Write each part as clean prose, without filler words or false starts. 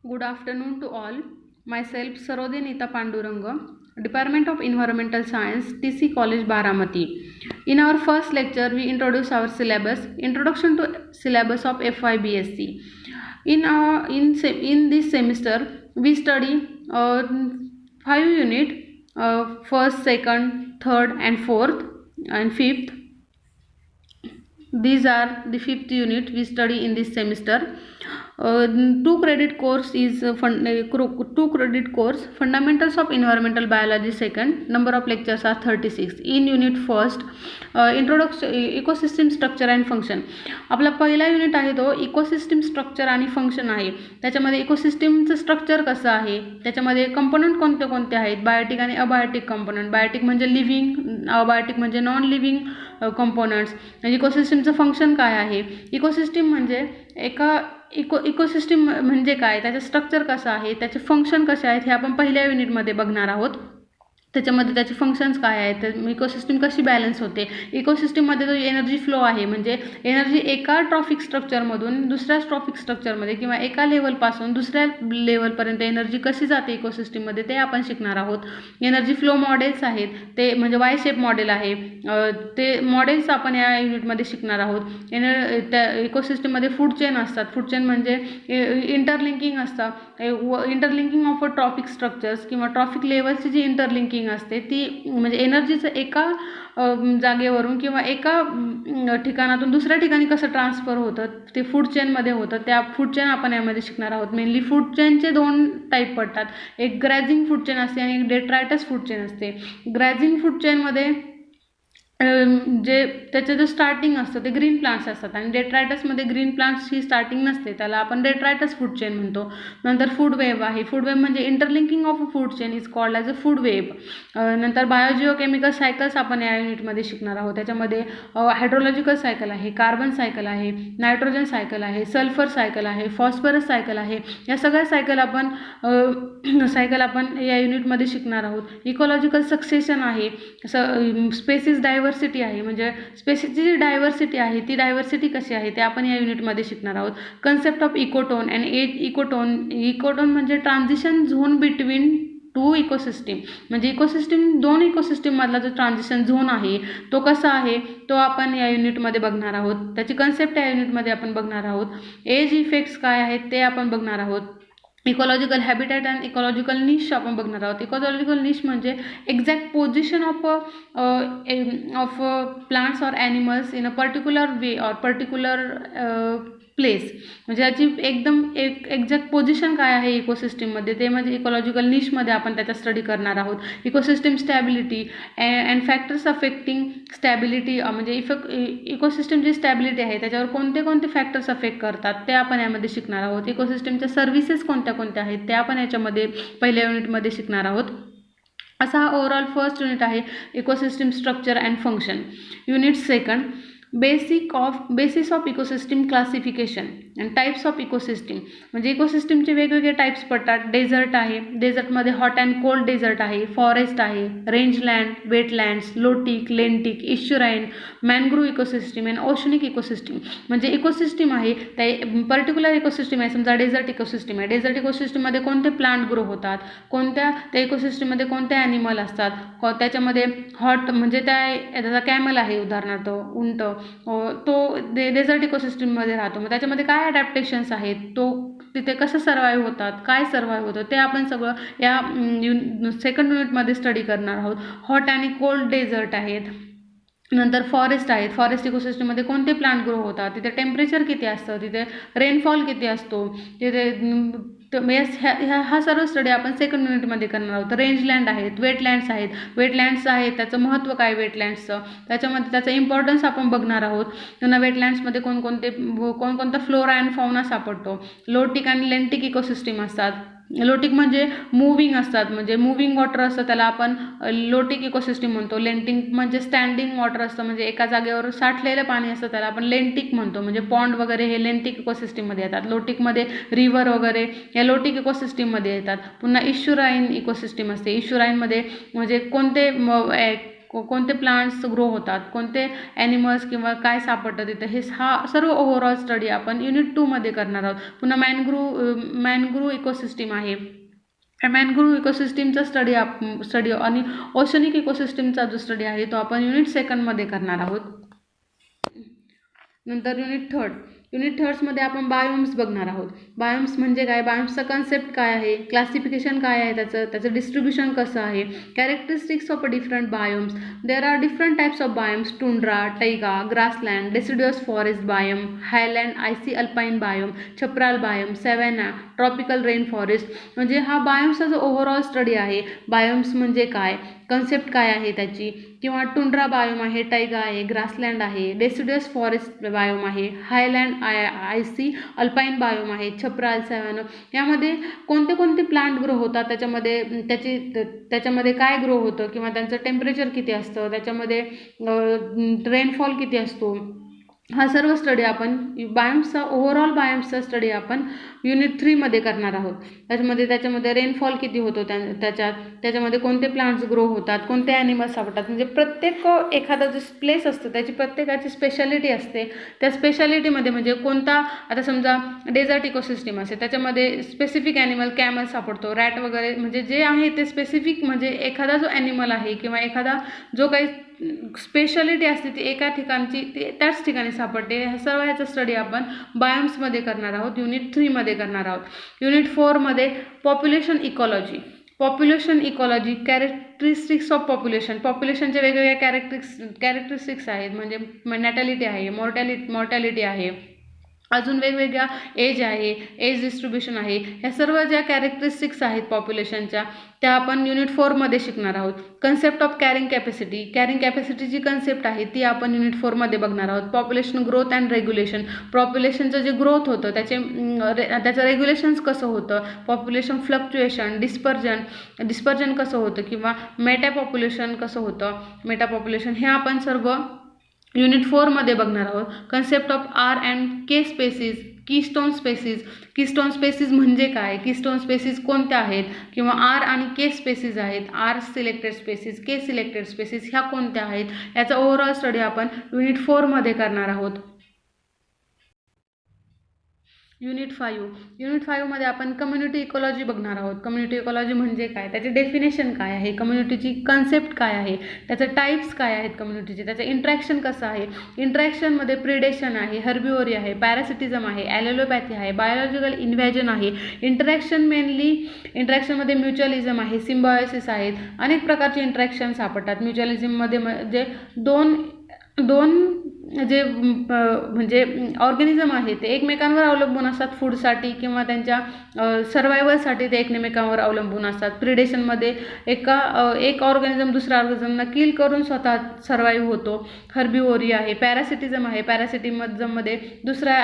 Good afternoon to all. Myself Sarode Nita Panduranga, Department of Environmental Science, TC College Baramati. In our first lecture, we introduce our syllabus, Introduction to Syllabus of FYBSc. In this semester, we study 5 unit, first, second, third, and fourth, and fifth. These are the fifth unit we study in this semester. 2 credit course is 2 credit course fundamentals of environmental biology. Second, number of lectures are 36. In unit first, introduction ecosystem structure and function. आपला पहिला unit आहे तो ecosystem structure आणि function आहे. त्याच्यामध्ये इकोसिस्टीमचं structure कसं आहे, त्याच्यामध्ये कंपोनंट कोणते कोणते आहेत, बायोटिक आणि अबायोटिक कंपोनंट. बायोटिक म्हणजे लिव्हिंग, अबायोटिक म्हणजे नॉन लिव्हिंग कंपोनंट्स. इकोसिस्टीमचं फंक्शन काय आहे, इकोसिस्टीम म्हणजे इकोसिस्टीम म्हणजे काय, त्याचं स्ट्रक्चर कसं आहे, त्याचे फंक्शन कसे आहेत हे आपण पहिल्या युनिटमध्ये बघणार आहोत. त्याच्यामध्ये त्याचे फंक्शन्स काय आहेत, तर इकोसिस्टीम कशी बॅलन्स होते, इकोसिस्टीममध्ये जो एनर्जी फ्लो आहे म्हणजे एनर्जी एका ट्रॉफिक स्ट्रक्चरमधून दुसऱ्या ट्रॉफिक स्ट्रक्चरमध्ये किंवा एका लेवलपासून दुसऱ्या लेवलपर्यंत एनर्जी कशी जाते इकोसिस्टीममध्ये ते आपण शिकणार आहोत. एनर्जी फ्लो मॉडेल्स आहेत ते म्हणजे वाय शेप मॉडेल आहे, ते मॉडेल्स आपण या युनिटमध्ये शिकणार आहोत. त्या इकोसिस्टीममध्ये फूड चेन असतात. फूड चेन म्हणजे इंटरलिंकिंग असतं, interlinking of a trophic structures किंवा ट्रॉफिक लेवलची जी इंटरलिंकिंग असते ती म्हणजे एनर्जीचं एका जागेवरून किंवा एका ठिकाणातून दुसऱ्या ठिकाणी कसं ट्रान्सफर होतं ते फूड चेनमध्ये होतं. त्या फूड चेन आपण यामध्ये शिकणार आहोत. मेनली फूड चेनचे 2 टाईप पडतात, एक ग्रॅझिंग फूड चेन असते आणि एक डेट्रायटस फूड चेन असते. ग्रॅझिंग फूड चेनमध्ये जे त्याचं जे स्टार्टिंग असतं ते ग्रीन प्लांट्स असतात आणि डेट्रायटसमध्ये ग्रीन प्लांट्स ही स्टार्टिंग नसते, त्याला आपण डेट्रायटस फूड चेन म्हणतो. नंतर फूड वेव्ह आहे. फूड वेव्ह म्हणजे interlinking of a food chain is called as a food wave. नंतर बायोजिओकेमिकल सायकल्स आपण या युनिटमध्ये शिकणार आहोत. त्याच्यामध्ये हायड्रोलॉजिकल सायकल आहे, कार्बन सायकल आहे, नायट्रोजन सायकल आहे, सल्फर सायकल आहे, फॉस्फरस सायकल आहे. या सगळ्या सायकल आपण या युनिटमध्ये शिकणार आहोत. इकॉलॉजिकल सक्सेशन आहे, स्पेसिस डायव्हर्सिटी आहे म्हणजे स्पेसिसची जी डायव्हर्सिटी आहे ती डायव्हर्सिटी कशी आहे ते आपण या युनिटमध्ये शिकणार आहोत. Concept of ecotone and ecotone म्हणजे ट्रान्झिशन झोन बिटवीन 2 इकोसिस्टीम म्हणजे दोन इकोसिस्टीममधला जो ट्रान्झिशन झोन आहे तो कसा आहे तो आपण या युनिटमध्ये बघणार आहोत. त्याची कन्सेप्ट या युनिटमध्ये आपण बघणार आहोत. एज इफेक्ट्स काय आहेत ते आपण बघणार आहोत. इकॉलॉजिकल हॅबिटॅट अँड इकॉलॉजिकल निश आपण बघणार आहोत. इकॉलॉजिकल निश म्हणजे exact position of plants or animals in a particular way or particular place म्हणजे याची एकदम एक्झॅक्ट पोझिशन काय आहे इकोसिस्टीममध्ये ते म्हणजे इकॉलॉजिकल निशमध्ये आपण त्याचा स्टडी करणार आहोत. Ecosystem stability and factors affecting stability म्हणजे इकोसिस्टीमची स्टॅबिलिटी आहे त्याच्यावर कोणते कोणते फॅक्टर्स अफेक्ट करतात ते आपण यामध्ये शिकणार आहोत. इकोसिस्टीमच्या सर्व्हिसेस कोणत्या कोणत्या आहेत ते आपण याच्यामध्ये पहिल्या युनिटमध्ये शिकणार आहोत. असा हा ओव्हरऑल फर्स्ट युनिट आहे, ecosystem structure and function. Unit second, basis of ecosystem classification and types of ecosystem म्हणजे इकोसिस्टीमचे वेगवेगळे टाईप्स पडतात. डेझर्ट आहे, डेझर्टमध्ये हॉट अँड कोल्ड डेझर्ट आहे, फॉरेस्ट आहे, rangeland, wetlands, lotic, lentic, estuarine, mangrove ecosystem and oceanic ecosystem म्हणजे ecosystem आहे त्या पर्टिक्युलर इकोसिस्टीम आहे. समजा डेझर्ट इकोसिस्टीम आहे, डेझर्ट इकोसिस्टीममध्ये कोणते प्लांट ग्रो होतात, त्या इकोसिस्टीममध्ये कोणते ॲनिमल असतात, त्याच्यामध्ये हॉट म्हणजे त्याचा कॅमल आहे उदाहरणार्थ उंट, तो डेझर्ट इकोसिस्टीममध्ये राहतो. मग त्याच्यामध्ये काय अडॅप्टेशन्स आहेत, तो तिथे कसं सर्वाईव्ह होतात, काय सर्वाईव्ह होतं ते आपण सगळं या सेकंड युनिटमध्ये स्टडी करणार आहोत. हॉट आणि कोल्ड डेझर्ट आहेत. नंतर फॉरेस्ट आहेत, फॉरेस्ट इकोसिस्टीममध्ये कोणते प्लांट ग्रो होतात, तिथे टेम्परेचर किती असतं, तिथे रेनफॉल किती असतो, तिथे हा सर्व स्टडी आपण सेकंड युनिटमध्ये करणार आहोत. रेंजलँड आहेत, वेटलँड्स आहेत त्याचं महत्त्व काय वेटलँड्सचं, त्याच्यामध्ये त्याचं इम्पॉर्टन्स आपण बघणार आहोत. त्यांना वेटलँड्समध्ये कोणकोणता फ्लोरा अँड फौना सापडतो. लोटिक आणि लेंटिक इकोसिस्टीम असतात. लोटिक म्हणजे मूव्हिंग असतात म्हणजे मूव्हिंग वॉटर असतं त्याला आपण लोटिक इकोसिस्टीम म्हणतो. लेंटिक म्हणजे स्टँडिंग वॉटर असतं म्हणजे एका जागेवर साठलेलं पाणी असतं त्याला आपण लेंटिक म्हणतो. म्हणजे पॉन्ड वगैरे हे लेंटिक इकोसिस्टीममध्ये येतात. लोटिकमध्ये रिव्हर वगैरे या लोटिक इकोसिस्टीममध्ये येतात. पुन्हा इश्युराईन इकोसिस्टीम असते. इश्युराईनमध्ये म्हणजे कोणते कोणते प्लांट्स ग्रो होतात, कोणते ॲनिमल्स किंवा काय सापडतं तिथं, हे हा सर्व ओव्हरऑल स्टडी आपण युनिट 2 मध्ये करणार आहोत. पुन्हा मॅनग्रूव्ह इकोसिस्टीम आहे. मॅनग्रूव्ह इकोसिस्टीमचा स्टडी आणि ओशनिक इकोसिस्टीमचा जो स्टडी आहे तो आपण युनिट 2 मध्ये करणार आहोत. नंतर युनिट थर्ड्समध्ये आपण बायोम्स बघणार आहोत. बायोम्स म्हणजे काय, बायोम्सचा कन्सेप्ट काय आहे, क्लासिफिकेशन काय आहे, त्याचं डिस्ट्रीब्युशन कसं आहे, characteristics of different biomes. There are different types of biomes, tundra, taiga, grassland, deciduous forest biome, highland, icy alpine biome, chaparral biome, savanna, tropical rain forest. म्हणजे हा बायोम्सचा जो ओव्हरऑल स्टडी आहे, बायोम्स म्हणजे काय, कन्सेप्ट काय आहे त्याची, किंवा टुंड्रा बायोम आहे, टैगा आहे, ग्रासलँड आहे, डेसिड्युअस फॉरेस्ट बायोम आहे, हायलँड आयसी अल्पाईन बायोम आहे, छप्राल, सॅव्हॅना. यामध्ये कोणते कोणते प्लांट ग्रो होतात, त्याच्यामध्ये काय ग्रो होतं किंवा त्यांचं टेम्परेचर किती असतं, त्याच्यामध्ये रेनफॉल किती असतो, हा सर्व स्टडी आपण ओव्हरऑल बायोम्सचा स्टडी आपण युनिट 3 मध्ये करणार आहोत. त्याच्यामध्ये रेनफॉल किती होतो, त्याच्यामध्ये कोणते प्लांट्स ग्रो होतात, कोणते ॲनिमल्स सापडतात. म्हणजे प्रत्येक एखादा जो प्लेस असतो त्याची प्रत्येकाची स्पेशालिटी असते. त्या स्पेशालिटीमध्ये म्हणजे कोणता, आता समजा डेझर्ट इकोसिस्टीम असेल त्याच्यामध्ये स्पेसिफिक ॲनिमल कॅमल सापडतो, रॅट वगैरे, म्हणजे जे आहे ते स्पेसिफिक, म्हणजे एखादा जो ॲनिमल आहे किंवा एखादा जो काही स्पेशालिटी असते ती एका ठिकाणची ती त्याच ठिकाणी सापडते. ह्या सर्व ह्याचा स्टडी आपण बायोम्समध्ये करणार आहोत, युनिट 3 मध्ये करणार आहोत. युनिट 4 मध्ये पॉप्युलेशन इकॉलॉजी, कॅरेक्टरिस्टिक्स ऑफ पॉप्युलेशनचे वेगवेगळ्या कॅरेक्टरिस्टिक्स आहेत. म्हणजे नॅटॅलिटी आहे, मॉर्टॅलिटी आहे, अजून वेगवेगळ्या एज डिस्ट्रीब्युशन आहे. ह्या सर्व ज्या कॅरेक्टरिस्टिक्स आहेत पॉप्युलेशनच्या त्या आपण युनिट 4 मध्ये शिकणार आहोत. कन्सेप्ट ऑफ कॅरिंग कॅपॅसिटीची कन्सेप्ट आहे ती आपण युनिट 4 मध्ये बघणार आहोत. पॉप्युलेशन ग्रोथ अँड रेग्युलेशन, पॉप्युलेशनचं जे ग्रोथ होतं त्याचं रेग्युलेशन्स कसं होतं, पॉप्युलेशन फ्लक्च्युएशन, डिस्पर्जन कसं होतं, किंवा मेटापॉप्युलेशन कसं होतं, मेटापॉप्युलेशन, हे आपण सर्व युनिट 4 मध्ये बघणार आहोत. Concept of R and K species, keystone species म्हणजे काय, कीस्टोन स्पेसीज कोणत्या आहेत, किंवा आर आणि के स्पेसीज आहेत, R selected species, K selected species ह्या कोणत्या आहेत, याचा ओव्हरऑल स्टडी आपण युनिट 4 मध्ये करणार आहोत. युनिट 5 मध्ये आपण कम्युनिटी इकॉलॉजी बघणार आहोत. कम्युनिटी इकॉलॉजी म्हणजे काय, त्याचे डेफिनेशन काय आहे, कम्युनिटीची कन्सेप्ट काय आहे, त्याचे टाईप्स काय आहेत कम्युनिटीचे, त्याचं इंट्रॅक्शन कसं आहे. इंट्रॅक्शनमध्ये प्रिडेशन आहे, हर्बिओरी आहे, पॅरासिटिझम आहे, ॲलोपॅथी आहे, बायोलॉजिकल इन्व्हॅजन आहे. इंट्रॅक्शनमध्ये म्युच्युअलिझम आहे, सिम्बायोसिस आहेत, अनेक प्रकारचे इंट्रॅक्शन सापडतात. म्युच्युअलिझममध्ये म्हणजे दोन जे म्हणजे ऑर्गॅनिझम आहे ते एकमेकांवर अवलंबून असतात फूडसाठी किंवा त्यांच्या सर्वायवलसाठी ते एकमेकांवर अवलंबून असतात. प्रिडेशनमध्ये एक ऑर्गॅनिझम दुसऱ्या ऑर्गॅनिझमला किल करून स्वतः सर्वाईव्ह होतो. हर्बिओरी आहे. पॅरासिटिझम आहे, पॅरासिटिझममध्ये दुसऱ्या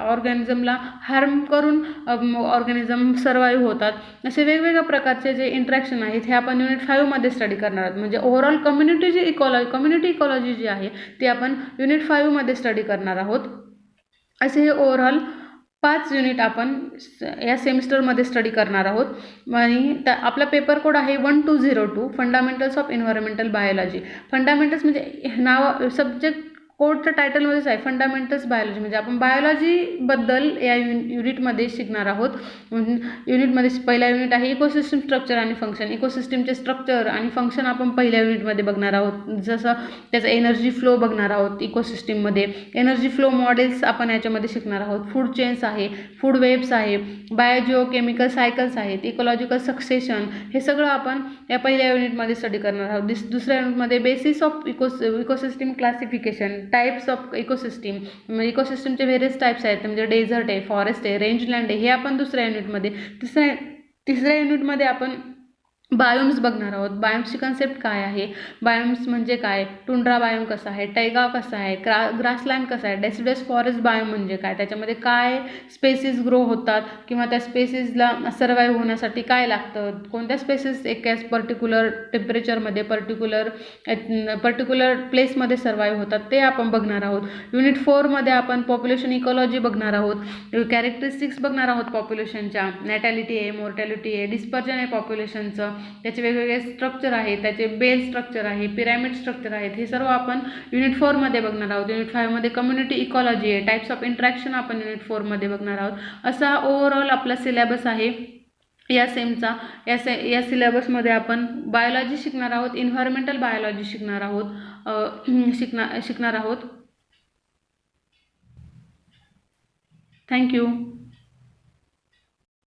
ऑर्गॅनिझमला हार्म करून ऑर्गॅनिझम सर्वाईव्ह होतात. असे वेगवेगळ्या प्रकारचे जे इंट्रॅक्शन आहेत हे आपण युनिट 5 मध्ये स्टडी करणार आहोत. म्हणजे ओव्हरऑल कम्युनिटी इकॉलॉजी जी आहे ती आपण युनिट 5 मध्ये स्टडी करणार आहोत. असे हे ओव्हरऑल 5 युनिट आपण या सेमिस्टरमध्ये स्टडी करणार आहोत. आणि आपला पेपर कोड आहे 1202 fundamentals of environmental biology. Fundamentals म्हणजे सब्जेक्ट कोडच्या टायटलमध्येच आहे फंडामेंटल्स बायोलॉजी. म्हणजे आपण बायोलॉजीबद्दल या युनिटमध्ये शिकणार आहोत. युनिटमध्ये पहिला युनिट आहे इकोसिस्टम स्ट्रक्चर आणि फंक्शन. इकोसिस्टमचे स्ट्रक्चर आणि फंक्शन आपण पहिल्या युनिटमध्ये बघणार आहोत. जसं त्याचा एनर्जी फ्लो बघणार आहोत. इकोसिस्टममध्ये एनर्जी फ्लो मॉडेल्स आपण याच्यामध्ये शिकणार आहोत. फूड चेन्स आहे, फूड वेब्स आहे, बायोजिओकेमिकल सायकल्स आहेत, इकोलॉजिकल सक्सेशन, हे सगळं आपण या पहिल्या युनिटमध्ये स्टडी करणार आहोत. दुसऱ्या युनिटमध्ये basis of ecosystem classification, types of ecosystem, इकोसिस्टमचे व्हेरियस टाइप्स आहेत. म्हणजे डेझर्ट आहे, फॉरेस्ट आहे, रेंजलँड आहे, हे आपण दुसऱ्या युनिटमध्ये. तिसऱ्या युनिटमध्ये आपण बायोम्स बघणार आहोत. बायोम्सची कन्सेप्ट काय आहे, बायोम्स म्हणजे काय, टुंड्रा बायोम कसा आहे, टैगा कसा आहे, ग्रासलँड कसा आहे, डेसिडस फॉरेस्ट बायोम म्हणजे काय, त्याच्यामध्ये काय स्पेसीज ग्रो होतात किंवा त्या स्पेसीजला सर्वाईव्ह होण्यासाठी काय लागतं, कोणत्या स्पेसीज एका पर्टिक्युलर टेम्परेचरमध्ये पर्टिक्युलर प्लेसमध्ये सर्वाईव्ह होतात ते आपण बघणार आहोत. युनिट 4 मध्ये आपण पॉप्युलेशन इकॉलॉजी बघणार आहोत. कॅरेक्टरिस्टिक्स बघणार आहोत पॉप्युलेशनच्या. नॅटॅलिटी आहे, मॉर्टॅलिटी आहे, डिस्पर्जन आहे पॉप्युलेशनचं, त्याचे वेगवेगळे स्ट्रक्चर आहेत, त्याचे बेल स्ट्रक्चर आहे, पिरॅमिड स्ट्रक्चर आहेत, हे सर्व आपण युनिट 4मध्ये बघणार आहोत. युनिट 5मध्ये कम्युनिटी इकॉलॉजी आहे, टाईप्स ऑफ इंटरॅक्शन आपण युनिट 4मध्ये बघणार आहोत. असा ओव्हरऑल आपला सिलेबस आहे या सेमचा. या सिलेबसमध्ये आपण बायोलॉजी शिकणार आहोत, इन्व्हायरमेंटल बायोलॉजी शिकणार आहोत. थँक्यू.